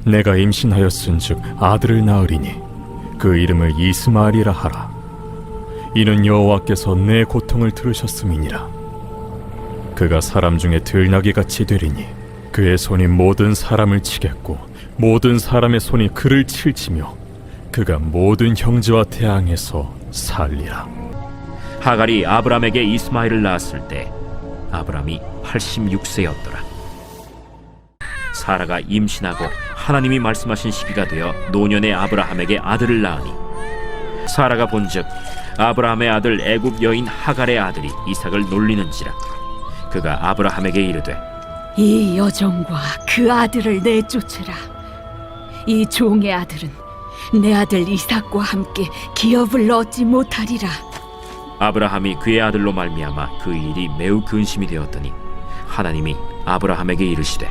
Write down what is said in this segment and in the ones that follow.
내가 임신하였은즉 아들을 낳으리니 그 이름을 이스마엘이라 하라. 이는 여호와께서 내 고통을 들으셨음이니라. 그가 사람 중에 들나귀같이 되리니 그의 손이 모든 사람을 치겠고 모든 사람의 손이 그를 칠지며 그가 모든 형제와 대항해서 살리라. 하갈이 아브람에게 이스마엘을 낳았을 때 아브람이 86세였더라. 사라가 임신하고 하나님이 말씀하신 시기가 되어 노년의 아브라함에게 아들을 낳으니 사라가 본즉 아브라함의 아들 애굽 여인 하갈의 아들이 이삭을 놀리는지라. 그가 아브라함에게 이르되 이 여종과 그 아들을 내쫓으라. 이 종의 아들은 내 아들 이삭과 함께 기업을 얻지 못하리라. 아브라함이 그의 아들로 말미암아 그 일이 매우 근심이 되었더니 하나님이 아브라함에게 이르시되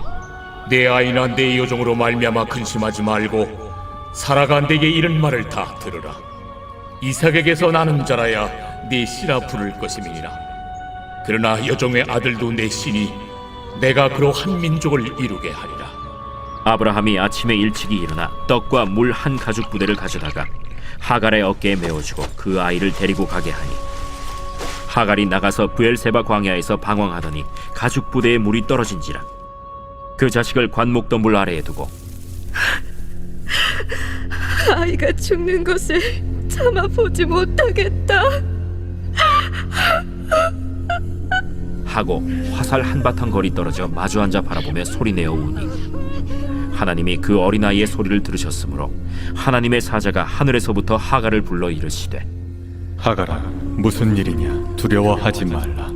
내 아이나 내 여종으로 말미암아 근심하지 말고 사라가 내게 이른 말을 다 들으라. 이삭에게서 나는 자라야 네 씨라 부를 것임이니라. 그러나 여종의 아들도 내 씨니 내가 그로 한 민족을 이루게 하리라. 아브라함이 아침에 일찍이 일어나 떡과 물 한 가죽 부대를 가져다가 하갈의 어깨에 메어주고 그 아이를 데리고 가게 하니 하갈이 나가서 브엘세바 광야에서 방황하더니 가죽 부대에 물이 떨어진지라. 그 자식을 관목더물 아래에 두고 아이가 죽는 것을 참아 보지 못하겠다 하고 화살 한바탕 거리 떨어져 마주 앉아 바라보며 소리내어 우니 하나님이 그 어린아이의 소리를 들으셨으므로 하나님의 사자가 하늘에서부터 하갈을 불러 이르시되 하갈아, 무슨 일이냐? 두려워하지 말라.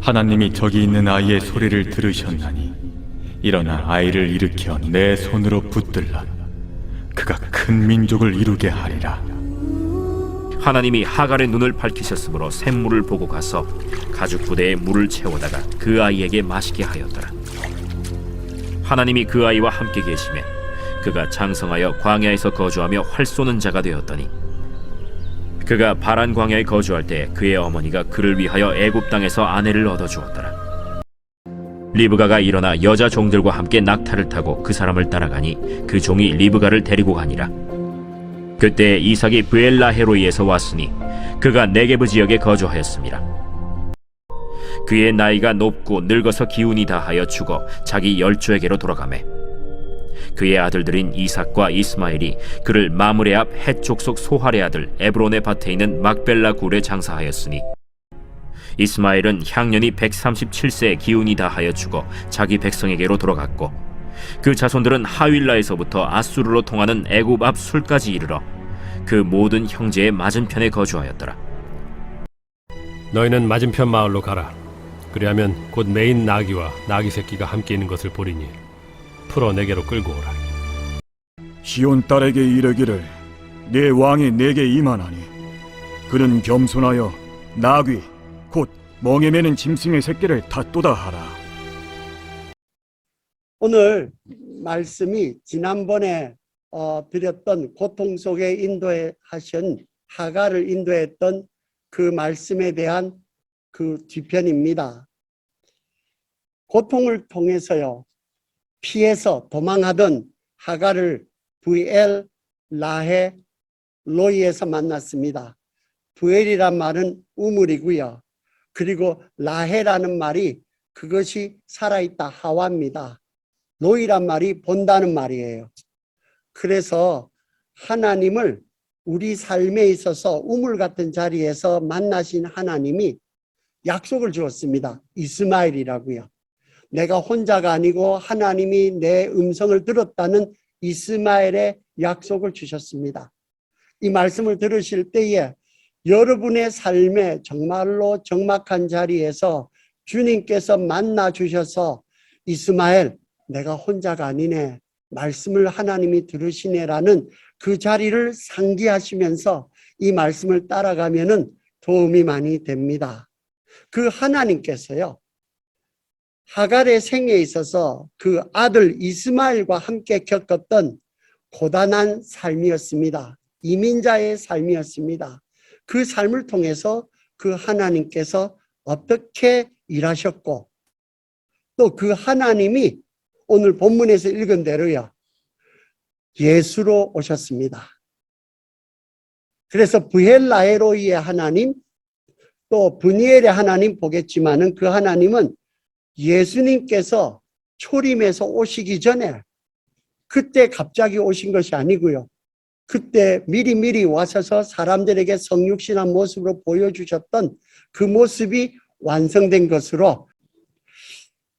하나님이 저기 있는 아이의 소리를 들으셨나니 일어나 아이를 일으켜 내 손으로 붙들라. 그가 큰 민족을 이루게 하리라. 하나님이 하갈의 눈을 밝히셨으므로 샘물을 보고 가서 가죽 부대에 물을 채워다가 그 아이에게 마시게 하였더라. 하나님이 그 아이와 함께 계시매 그가 장성하여 광야에서 거주하며 활 쏘는 자가 되었더니 그가 바란 광야에 거주할 때 그의 어머니가 그를 위하여 애굽 땅에서 아내를 얻어 주었더라. 리브가가 일어나 여자 종들과 함께 낙타를 타고 그 사람을 따라가니 그 종이 리브가를 데리고 가니라. 그때 이삭이 브엘라헤로이에서 왔으니 그가 네게브 지역에 거주하였습니다. 그의 나이가 높고 늙어서 기운이 다하여 죽어 자기 열조에게로 돌아가매 그의 아들들인 이삭과 이스마엘이 그를 마므레 앞 헷 족속 소할의 아들 에브론의 밭에 있는 막벨라 굴에 장사하였으니 이스마엘은 향년이 137세에 기운이 다하여 죽어 자기 백성에게로 돌아갔고 그 자손들은 하윌라에서부터 아수르로 통하는 애굽 앞 술까지 이르러 그 모든 형제의 맞은편에 거주하였더라. 너희는 맞은편 마을로 가라. 그리하면 곧 메인 나귀와 나귀 새끼가 함께 있는 것을 보리니 풀어 내게로 끌고 오라. 시온 딸에게 이르기를 내 왕이 내게 임하나니 그는 겸손하여 나귀 곧 멍에 매는 짐승의 새끼를 탓도다 하라. 오늘 말씀이 지난번에 드렸던 고통 속에 인도하신 하갈을 인도했던 그 말씀에 대한 그 뒤편입니다. 고통을 통해서요 피해서 도망하던 하갈을 브엘 라헤 로이에서 만났습니다. 브엘이란 말은 우물이고요. 그리고 라헤라는 말이 그것이 살아있다 하와입니다. 로이란 말이 본다는 말이에요. 그래서 하나님을 우리 삶에 있어서 우물 같은 자리에서 만나신 하나님이 약속을 주었습니다. 이스마엘이라고요. 내가 혼자가 아니고 하나님이 내 음성을 들었다는 이스마엘의 약속을 주셨습니다. 이 말씀을 들으실 때에 여러분의 삶에 정말로 적막한 자리에서 주님께서 만나 주셔서 이스마엘, 내가 혼자가 아니네, 말씀을 하나님이 들으시네라는 그 자리를 상기하시면서 이 말씀을 따라가면은 도움이 많이 됩니다. 그 하나님께서요 하갈의 생에 있어서 그 아들 이스마엘과 함께 겪었던 고단한 삶이었습니다. 이민자의 삶이었습니다. 그 삶을 통해서 그 하나님께서 어떻게 일하셨고 또 그 하나님이 오늘 본문에서 읽은 대로요 예수로 오셨습니다. 그래서 부헬라헤로이의 하나님, 또 브니엘의 하나님 보겠지만은 그 하나님은 예수님께서 초림해서 오시기 전에 그때 갑자기 오신 것이 아니고요. 그때 미리 와셔서 사람들에게 성육신한 모습으로 보여주셨던 그 모습이 완성된 것으로,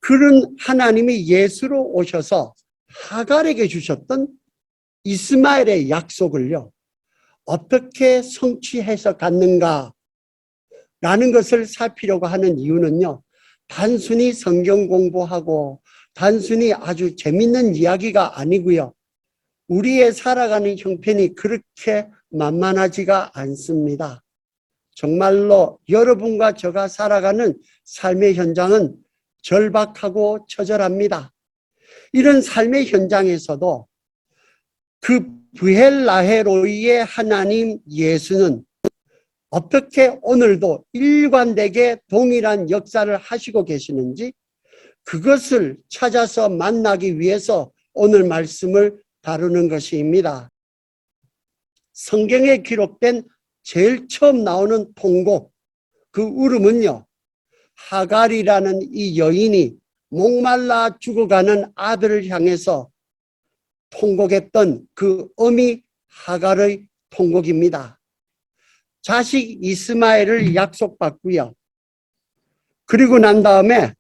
그런 하나님이 예수로 오셔서 하갈에게 주셨던 이스마엘의 약속을요, 어떻게 성취해서 갔는가 라는 것을 살피려고 하는 이유는요, 단순히 성경 공부하고 단순히 아주 재밌는 이야기가 아니고요, 우리의 살아가는 형편이 그렇게 만만하지가 않습니다. 정말로 여러분과 제가 살아가는 삶의 현장은 절박하고 처절합니다. 이런 삶의 현장에서도 그 부헬라헤로이의 하나님 예수는 어떻게 오늘도 일관되게 동일한 역사를 하시고 계시는지, 그것을 찾아서 만나기 위해서 오늘 말씀을 다루는 것입니다. 성경에 기록된 제일 처음 나오는 통곡, 그 울음은요, 하갈이라는 이 여인이 목말라 죽어가는 아들을 향해서 통곡했던 그 어미 하갈의 통곡입니다. 자식 이스마엘을 약속받고요, 그리고 난 다음에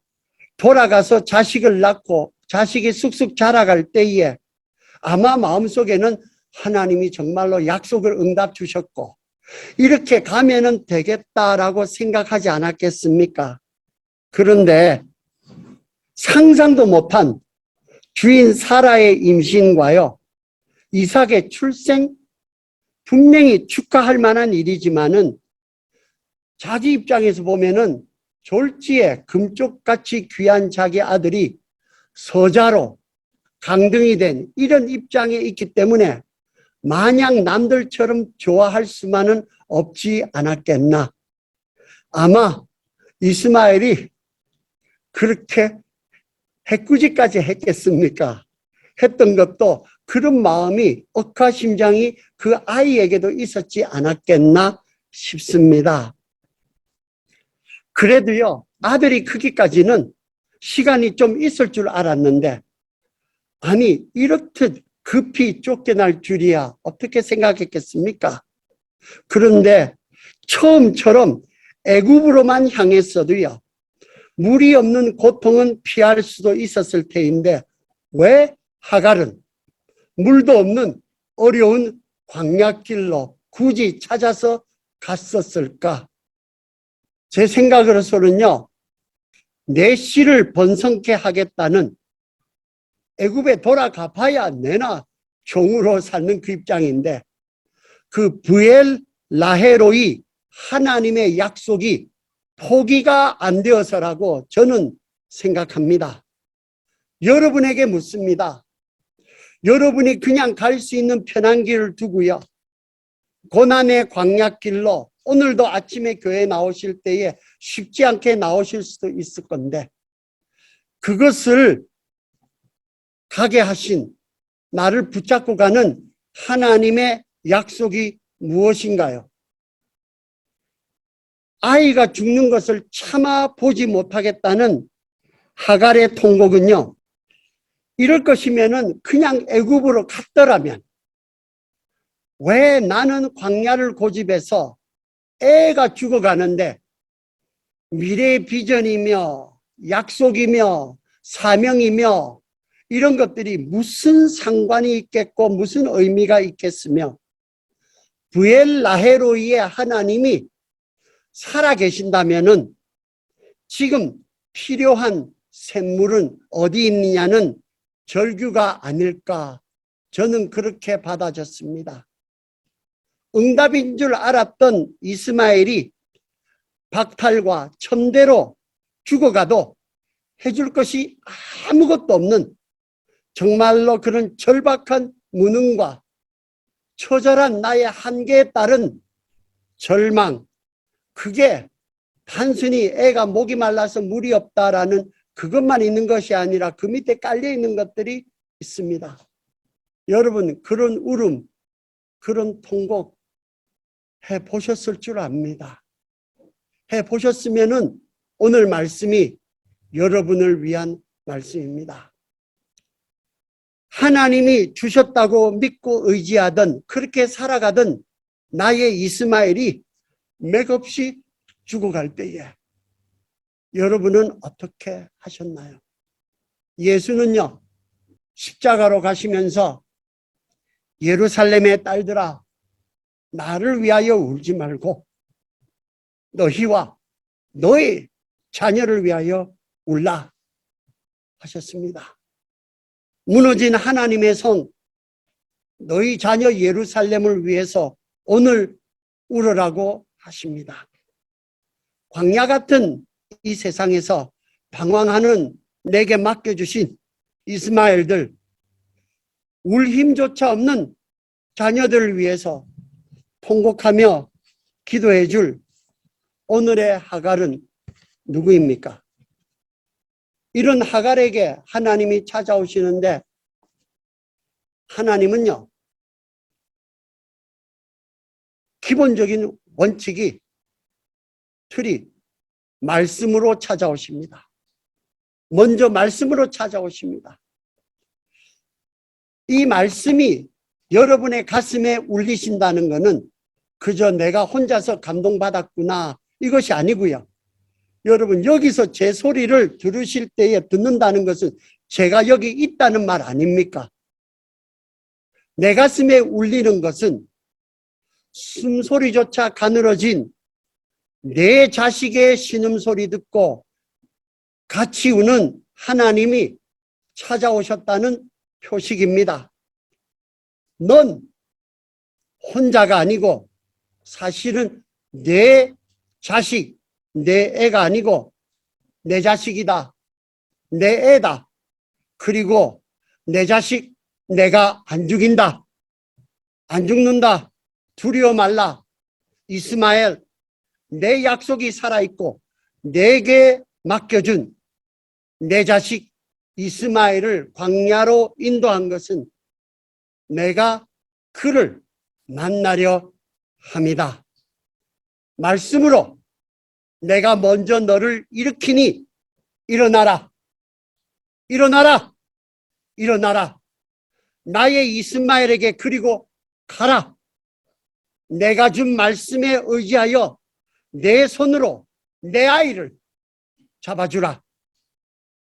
돌아가서 자식을 낳고 자식이 쑥쑥 자라갈 때에 아마 마음속에는 하나님이 정말로 약속을 응답 주셨고 이렇게 가면은 되겠다라고 생각하지 않았겠습니까? 그런데 상상도 못한 주인 사라의 임신과요, 이삭의 출생, 분명히 축하할 만한 일이지만은 자기 입장에서 보면은 졸지에 금쪽같이 귀한 자기 아들이 서자로 강등이 된 이런 입장에 있기 때문에 마냥 남들처럼 좋아할 수만은 없지 않았겠나. 아마 이스마엘이 그렇게 해꾸지까지 했겠습니까? 했던 것도 그런 마음이, 억하심장이 그 아이에게도 있었지 않았겠나 싶습니다. 그래도요, 아들이 크기까지는 시간이 좀 있을 줄 알았는데, 아니 이렇듯 급히 쫓겨날 줄이야 어떻게 생각했겠습니까? 그런데 처음처럼 애굽으로만 향했어도요, 물이 없는 고통은 피할 수도 있었을 테인데 왜 하갈은 물도 없는 어려운 광야길로 굳이 찾아서 갔었을까? 제 생각으로서는요, 내 씨를 번성케 하겠다는, 애굽에 돌아가 봐야 내나 종으로 사는 그 입장인데, 그 부엘 라헤로이 하나님의 약속이 포기가 안 되어서라고 저는 생각합니다. 여러분에게 묻습니다. 여러분이 그냥 갈 수 있는 편한 길을 두고요, 고난의 광야길로 오늘도 아침에 교회 나오실 때에 쉽지 않게 나오실 수도 있을 건데, 그것을 가게 하신, 나를 붙잡고 가는 하나님의 약속이 무엇인가요? 아이가 죽는 것을 참아 보지 못하겠다는 하갈의 통곡은요, 이럴 것이면은 그냥 애굽으로 갔더라면 왜 나는 광야를 고집해서 애가 죽어가는데 미래의 비전이며 약속이며 사명이며 이런 것들이 무슨 상관이 있겠고 무슨 의미가 있겠으며, 부엘 라헤로이의 하나님이 살아계신다면은 지금 필요한 샘물은 어디 있느냐는 절규가 아닐까, 저는 그렇게 받아졌습니다. 응답인 줄 알았던 이스마엘이 박탈과 천대로 죽어가도 해줄 것이 아무것도 없는, 정말로 그런 절박한 무능과 처절한 나의 한계에 따른 절망, 그게 단순히 애가 목이 말라서 물이 없다라는 그것만 있는 것이 아니라 그 밑에 깔려 있는 것들이 있습니다. 여러분 그런 울음, 그런 통곡 해보셨을 줄 압니다. 해보셨으면은 오늘 말씀이 여러분을 위한 말씀입니다. 하나님이 주셨다고 믿고 의지하던 그렇게 살아가던 나의 이스마엘이 맥없이 죽어갈 때에 여러분은 어떻게 하셨나요? 예수는요, 십자가로 가시면서 예루살렘의 딸들아, 나를 위하여 울지 말고 너희와 너의 자녀를 위하여 울라 하셨습니다. 무너진 하나님의 성, 너희 자녀 예루살렘을 위해서 오늘 울으라고 하십니다. 광야 같은 이 세상에서 방황하는 내게 맡겨주신 이스마엘들, 울 힘조차 없는 자녀들을 위해서 통곡하며 기도해 줄 오늘의 하갈은 누구입니까? 이런 하갈에게 하나님이 찾아오시는데 하나님은요, 기본적인 원칙이 틀이 말씀으로 찾아오십니다. 먼저 말씀으로 찾아오십니다. 이 말씀이 여러분의 가슴에 울리신다는 것은 그저 내가 혼자서 감동받았구나 이것이 아니고요. 여러분 여기서 제 소리를 들으실 때에 듣는다는 것은 제가 여기 있다는 말 아닙니까? 내 가슴에 울리는 것은 숨소리조차 가늘어진 내 자식의 신음소리 듣고 같이 우는 하나님이 찾아오셨다는 표식입니다. 넌 혼자가 아니고 사실은 내 자식, 내 애가 아니고 내 자식이다. 내 애다. 그리고 내 자식 내가 안 죽인다. 안 죽는다. 두려워 말라. 이스마엘, 내 약속이 살아있고 내게 맡겨준 내 자식 이스마엘을 광야로 인도한 것은 내가 그를 만나려 합니다. 말씀으로 내가 먼저 너를 일으키니 일어나라. 일어나라. 일어나라. 나의 이스마엘에게 그리고 가라. 내가 준 말씀에 의지하여 내 손으로 내 아이를 잡아주라.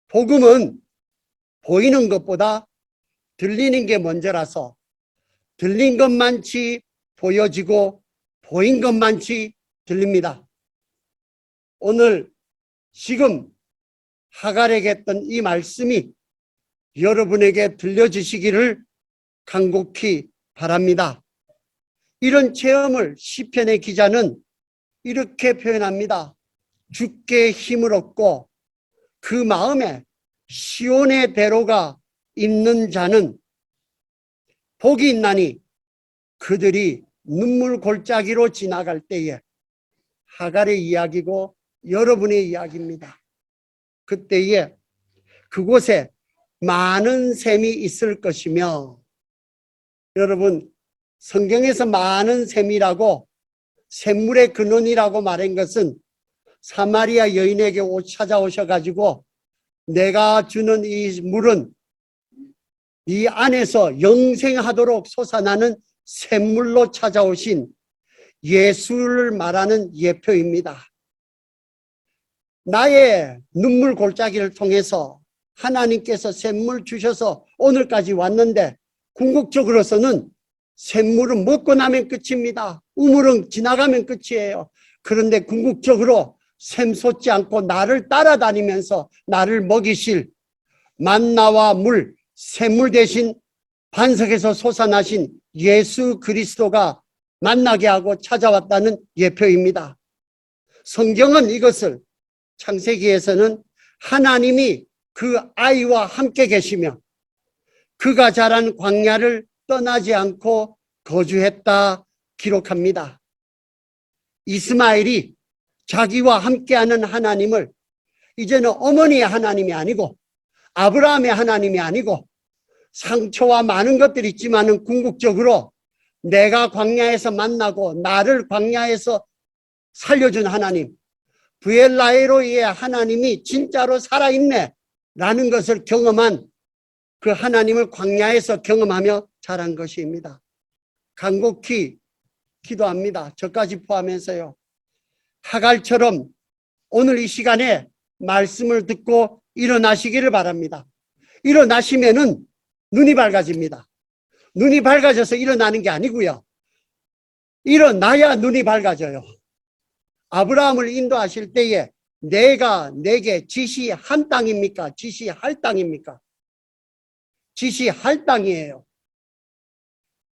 복음은 보이는 것보다 들리는 게 먼저라서 들린 것만치 보여지고 보인 것만치 들립니다. 오늘 지금 하갈에게 했던 이 말씀이 여러분에게 들려주시기를 간곡히 바랍니다. 이런 체험을 시편의 기자는 이렇게 표현합니다. 주께 힘을 얻고 그 마음에 시온의 대로가 있는 자는 복이 있나니 그들이 눈물 골짜기로 지나갈 때에 하갈의 이야기고 여러분의 이야기입니다. 그때에 그곳에 많은 샘이 있을 것이며, 여러분 성경에서 많은 샘이라고 샘물의 근원이라고 말한 것은 사마리아 여인에게 찾아오셔가지고 내가 주는 이 물은 이 안에서 영생하도록 솟아나는 샘물로 찾아오신 예수를 말하는 예표입니다. 나의 눈물 골짜기를 통해서 하나님께서 샘물 주셔서 오늘까지 왔는데 궁극적으로서는 샘물은 먹고 나면 끝입니다. 우물은 지나가면 끝이에요. 그런데 궁극적으로 샘솟지 않고 나를 따라다니면서 나를 먹이실 만나와 물, 샘물 대신 반석에서 솟아나신 예수 그리스도가 만나게 하고 찾아왔다는 예표입니다. 성경은 이것을 창세기에서는 하나님이 그 아이와 함께 계시며 그가 자란 광야를 떠나지 않고 거주했다 기록합니다. 이스마엘이 자기와 함께하는 하나님을 이제는 어머니의 하나님이 아니고 아브라함의 하나님이 아니고 상처와 많은 것들이 있지만은 궁극적으로 내가 광야에서 만나고 나를 광야에서 살려준 하나님, 브엘라에로이의 하나님이 진짜로 살아있네 라는 것을 경험한 그 하나님을 광야에서 경험하며 자란 것입니다. 간곡히 기도합니다. 저까지 포함해서요. 하갈처럼 오늘 이 시간에 말씀을 듣고 일어나시기를 바랍니다. 일어나시면은 눈이 밝아집니다. 눈이 밝아져서 일어나는 게 아니고요. 일어나야 눈이 밝아져요. 아브라함을 인도하실 때에 내가 내게 지시한 땅입니까? 지시할 땅입니까? 지시할 땅이에요.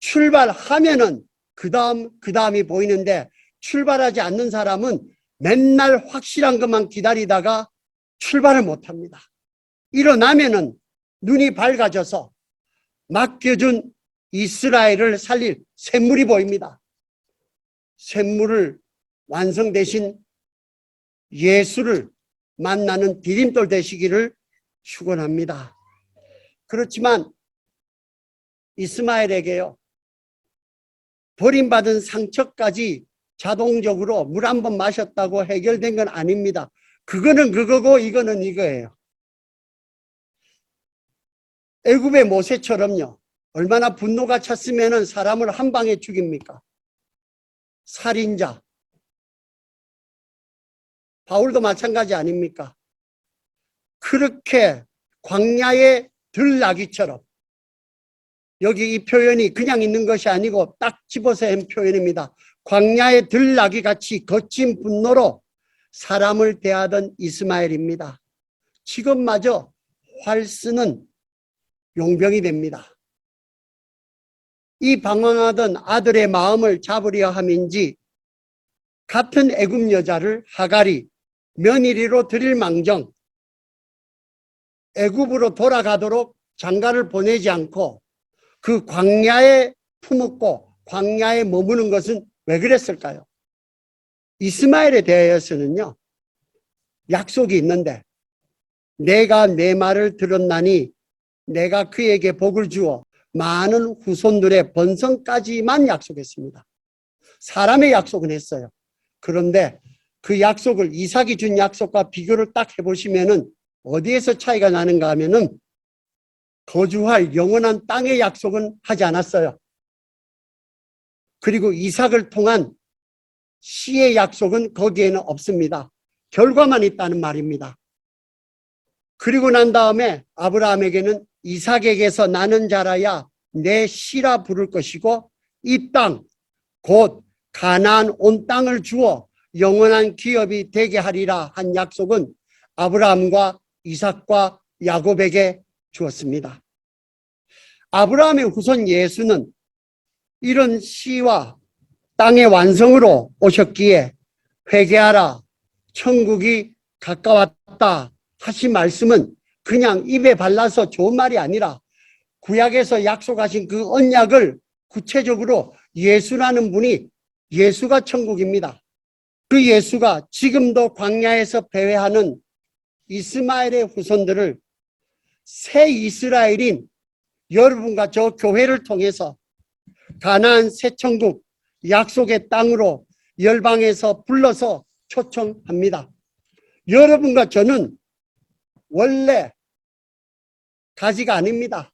출발하면은 그 다음이 보이는데 출발하지 않는 사람은 맨날 확실한 것만 기다리다가 출발을 못합니다. 일어나면은 눈이 밝아져서 맡겨준 이스라엘을 살릴 샘물이 보입니다. 샘물을 완성되신 예수를 만나는 디딤돌 되시기를 축원합니다. 그렇지만 이스마엘에게요, 버림받은 상처까지 자동적으로 물 한 번 마셨다고 해결된 건 아닙니다. 그거는 그거고 이거는 이거예요. 애굽의 모세처럼요, 얼마나 분노가 찼으면 사람을 한 방에 죽입니까? 살인자. 바울도 마찬가지 아닙니까? 그렇게 광야의 들나귀처럼, 여기 이 표현이 그냥 있는 것이 아니고 딱 집어서 한 표현입니다. 광야의 들나귀 같이 거친 분노로 사람을 대하던 이스마엘입니다. 지금마저 활 쓰는 용병이 됩니다. 이 방황하던 아들의 마음을 잡으려 함인지 같은 애굽 여자를 하갈이 며느리로 드릴 망정 애굽으로 돌아가도록 장가를 보내지 않고 그 광야에 품었고 광야에 머무는 것은 왜 그랬을까요? 이스마엘에 대하여서는요, 약속이 있는데 내가 내 말을 들었나니 내가 그에게 복을 주어 많은 후손들의 번성까지만 약속했습니다. 사람의 약속은 했어요. 그런데 그 약속을 이삭이 준 약속과 비교를 딱 해보시면은 어디에서 차이가 나는가 하면은 거주할 영원한 땅의 약속은 하지 않았어요. 그리고 이삭을 통한 씨의 약속은 거기에는 없습니다. 결과만 있다는 말입니다. 그리고 난 다음에 아브라함에게는 이삭에게서 나는 자라야 내 씨라 부를 것이고 이 땅 곧 가나안 온 땅을 주어 영원한 기업이 되게 하리라 한 약속은 아브라함과 이삭과 야곱에게 주었습니다. 아브라함의 후손 예수는 이런 씨와 땅의 완성으로 오셨기에 회개하라, 천국이 가까웠다 하신 말씀은 그냥 입에 발라서 좋은 말이 아니라 구약에서 약속하신 그 언약을 구체적으로 예수라는 분이, 예수가 천국입니다. 그 예수가 지금도 광야에서 배회하는 이스마엘의 후손들을 새 이스라엘인 여러분과 저 교회를 통해서 가나안 새 천국 약속의 땅으로 열방에서 불러서 초청합니다. 여러분과 저는 원래 가지가 아닙니다.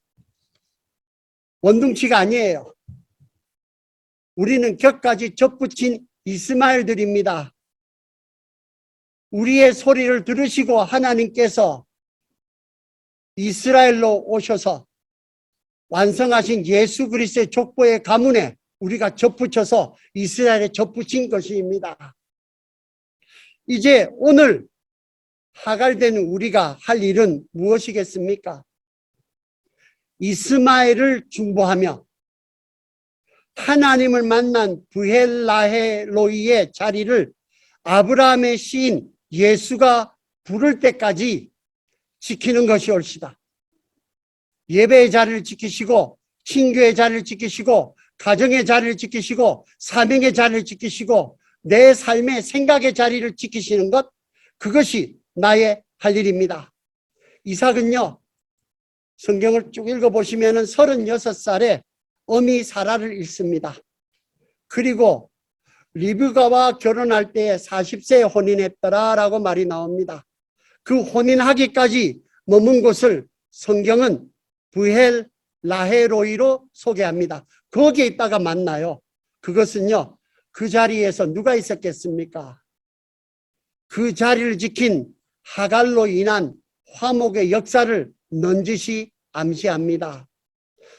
원둥치가 아니에요. 우리는 격까지 접붙인 이스마엘들입니다. 우리의 소리를 들으시고 하나님께서 이스라엘로 오셔서 완성하신 예수 그리스도의 족보의 가문에 우리가 접붙여서 이스라엘에 접붙인 것입니다. 이제 오늘 하갈된 우리가 할 일은 무엇이겠습니까? 이스마엘을 중보하며 하나님을 만난 브헬라헬로이의 자리를 아브라함의 시인 예수가 부를 때까지 지키는 것이 옳시다. 예배의 자리를 지키시고 신교의 자리를 지키시고 가정의 자리를 지키시고 사명의 자리를 지키시고 내 삶의 생각의 자리를 지키시는 것, 그것이 나의 할 일입니다. 이삭은요, 성경을 쭉 읽어보시면 36살에 어미 사라를 잃습니다. 그리고 리브가와 결혼할 때 40세에 혼인했더라라고 말이 나옵니다. 그 혼인하기까지 머문 곳을 성경은 부헬 라헤로이로 소개합니다. 거기에 있다가 만나요. 그것은요, 그 자리에서 누가 있었겠습니까? 그 자리를 지킨 하갈로 인한 화목의 역사를 넌지시 암시합니다.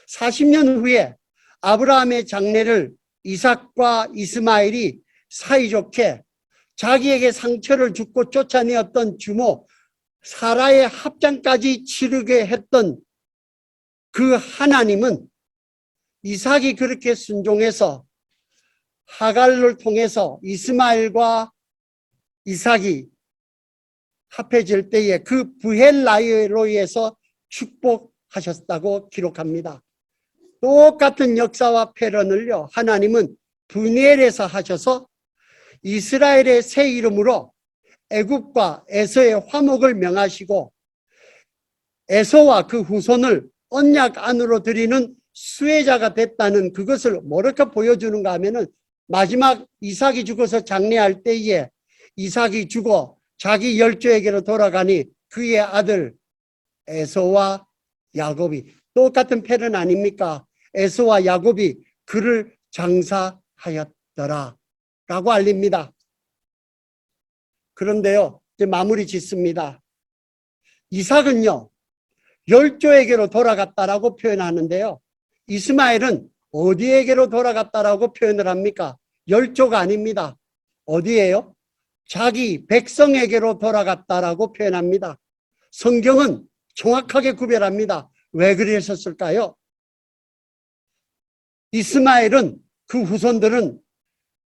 40년 후에 아브라함의 장례를 이삭과 이스마엘이 사이좋게 자기에게 상처를 주고 쫓아내었던 주모 사라의 합장까지 치르게 했던 그 하나님은 이삭이 그렇게 순종해서 하갈을 통해서 이스마엘과 이삭이 합해질 때에 그 부헬라이로에서 축복하셨다고 기록합니다. 똑같은 역사와 패런을요, 하나님은 브니엘에서 하셔서 이스라엘의 새 이름으로 애굽과 에서의 화목을 명하시고 에서와 그 후손을 언약 안으로 드리는 수혜자가 됐다는 그것을 뭐렇게 보여주는가 하면은 마지막 이삭이 죽어서 장례할 때에 이삭이 죽어 자기 열조에게로 돌아가니 그의 아들 에서와 야곱이 똑같은 패런 아닙니까? 에서와 야곱이 그를 장사하였더라 라고 알립니다. 그런데요, 이제 마무리 짓습니다. 이삭은요, 열조에게로 돌아갔다라고 표현하는데요, 이스마엘은 어디에게로 돌아갔다라고 표현을 합니까? 열조가 아닙니다. 어디예요? 자기 백성에게로 돌아갔다라고 표현합니다. 성경은 정확하게 구별합니다. 왜 그랬었을까요? 이스마엘은 그 후손들은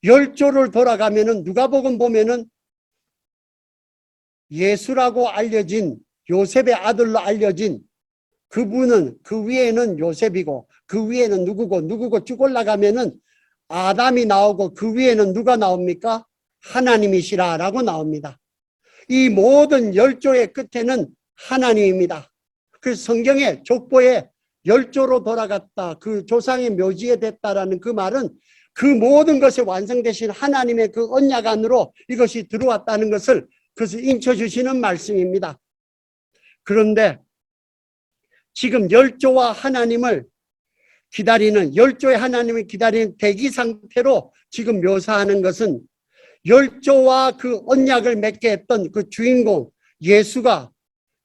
열조를 돌아가면은 누가복음 보면은 예수라고 알려진 요셉의 아들로 알려진 그분은 그 위에는 요셉이고 그 위에는 누구고 쭉 올라가면은 아담이 나오고 그 위에는 누가 나옵니까? 하나님이시라라고 나옵니다. 이 모든 열조의 끝에는 하나님입니다. 그 성경의 족보에 열조로 돌아갔다, 그 조상의 묘지에 됐다라는 그 말은 그 모든 것이 완성되신 하나님의 그 언약 안으로 이것이 들어왔다는 것을 그것을 인쳐주시는 말씀입니다. 그런데 지금 열조와 하나님을 기다리는, 열조의 하나님을 기다리는 대기 상태로 지금 묘사하는 것은 열조와 그 언약을 맺게 했던 그 주인공 예수가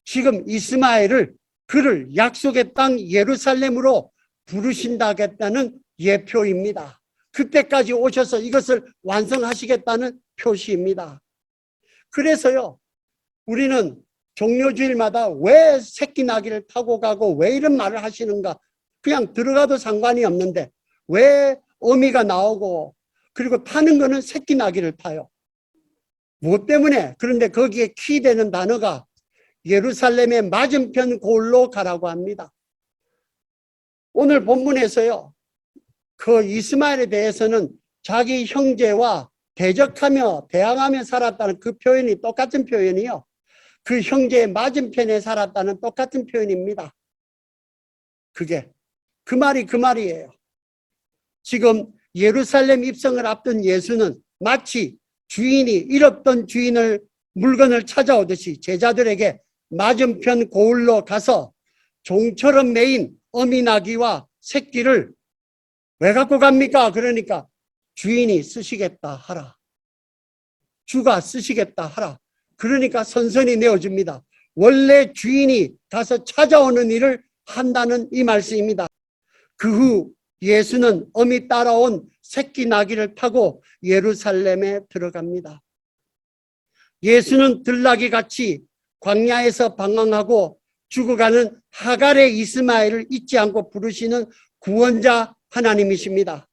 지금 이스마엘을 그를 약속의 땅 예루살렘으로 부르신다겠다는 예표입니다. 그때까지 오셔서 이것을 완성하시겠다는 표시입니다. 그래서요, 우리는 종료주일마다 왜 새끼 나귀를 타고 가고 왜 이런 말을 하시는가? 그냥 들어가도 상관이 없는데 왜 어미가 나오고 그리고 타는 거는 새끼 나귀를 타요? 무엇 때문에? 그런데 거기에 키되는 단어가 예루살렘의 맞은편 골로 가라고 합니다. 오늘 본문에서요, 그 이스마엘에 대해서는 자기 형제와 대적하며 대항하며 살았다는 그 표현이 똑같은 표현이요, 그 형제의 맞은편에 살았다는 똑같은 표현입니다. 그게 그 말이 그 말이에요. 지금 예루살렘 입성을 앞둔 예수는 마치 주인이 잃었던 주인을 물건을 찾아오듯이 제자들에게 맞은편 고을로 가서 종처럼 매인 어미 나귀와 새끼를 왜 갖고 갑니까? 그러니까 주인이 쓰시겠다 하라. 주가 쓰시겠다 하라. 그러니까 선선히 내어줍니다. 원래 주인이 가서 찾아오는 일을 한다는 이 말씀입니다. 그 후 예수는 어미 따라온 새끼 나귀를 타고 예루살렘에 들어갑니다. 예수는 들나귀 같이 광야에서 방황하고 죽어가는 하갈의 이스마엘을 잊지 않고 부르시는 구원자 하나님이십니다.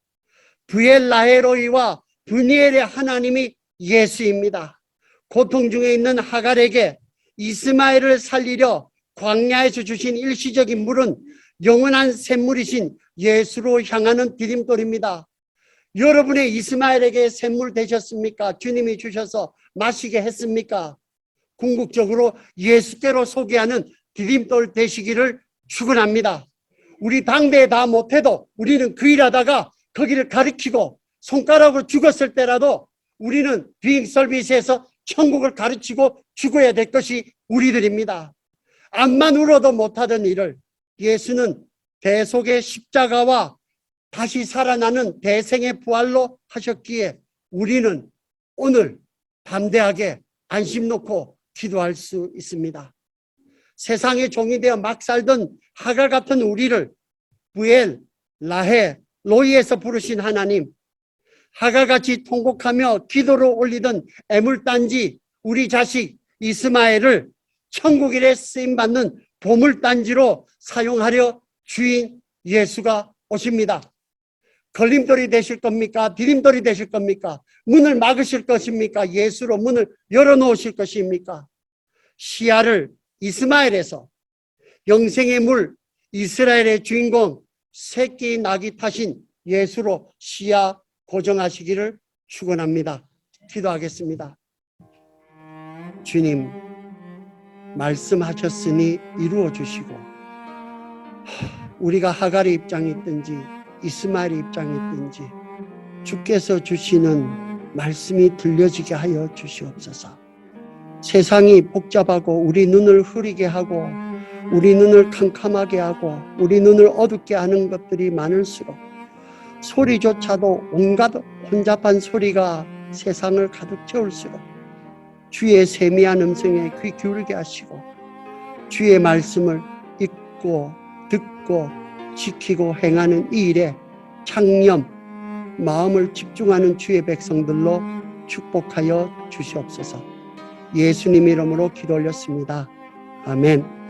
부엘라헤로이와 브니엘의 하나님이 예수입니다. 고통 중에 있는 하갈에게 이스마엘을 살리려 광야에서 주신 일시적인 물은 영원한 샘물이신 예수로 향하는 디딤돌입니다. 여러분의 이스마엘에게 샘물 되셨습니까? 주님이 주셔서 마시게 했습니까? 궁극적으로 예수께로 소개하는 디딤돌 되시기를 축원합니다. 우리 당대에 다 못해도 우리는 그 일하다가 거기를 가리키고 손가락으로 죽었을 때라도 우리는 비행 서비스에서 천국을 가르치고 죽어야 될 것이 우리들입니다. 암만 울어도 못하던 일을 예수는 대속의 십자가와 다시 살아나는 대생의 부활로 하셨기에 우리는 오늘 담대하게 안심 놓고 기도할 수 있습니다. 세상의 종이 되어 막 살던 하갈 같은 우리를 부엘, 라헬, 로이에서 부르신 하나님, 하갈같이 통곡하며 기도를 올리던 애물단지 우리 자식 이스마엘을 천국일에 쓰임받는 보물단지로 사용하려 주인 예수가 오십니다. 걸림돌이 되실 겁니까? 디딤돌이 되실 겁니까? 문을 막으실 것입니까? 예수로 문을 열어놓으실 것입니까? 시야를 이스마엘에서 영생의 물 이스라엘의 주인공 새끼 낙이 타신 예수로 시야 고정하시기를 축원합니다. 기도하겠습니다. 주님, 말씀하셨으니 이루어 주시고 우리가 하갈의 입장이 있든지 이스마엘의 입장이 있든지 주께서 주시는 말씀이 들려지게 하여 주시옵소서. 세상이 복잡하고 우리 눈을 흐리게 하고 우리 눈을 캄캄하게 하고 우리 눈을 어둡게 하는 것들이 많을수록 소리조차도 온갖 혼잡한 소리가 세상을 가득 채울수록 주의 세미한 음성에 귀 기울게 하시고 주의 말씀을 읽고 듣고 지키고 행하는 이 일에 창념, 마음을 집중하는 주의 백성들로 축복하여 주시옵소서. 예수님 이름으로 기도 올렸습니다. 아멘.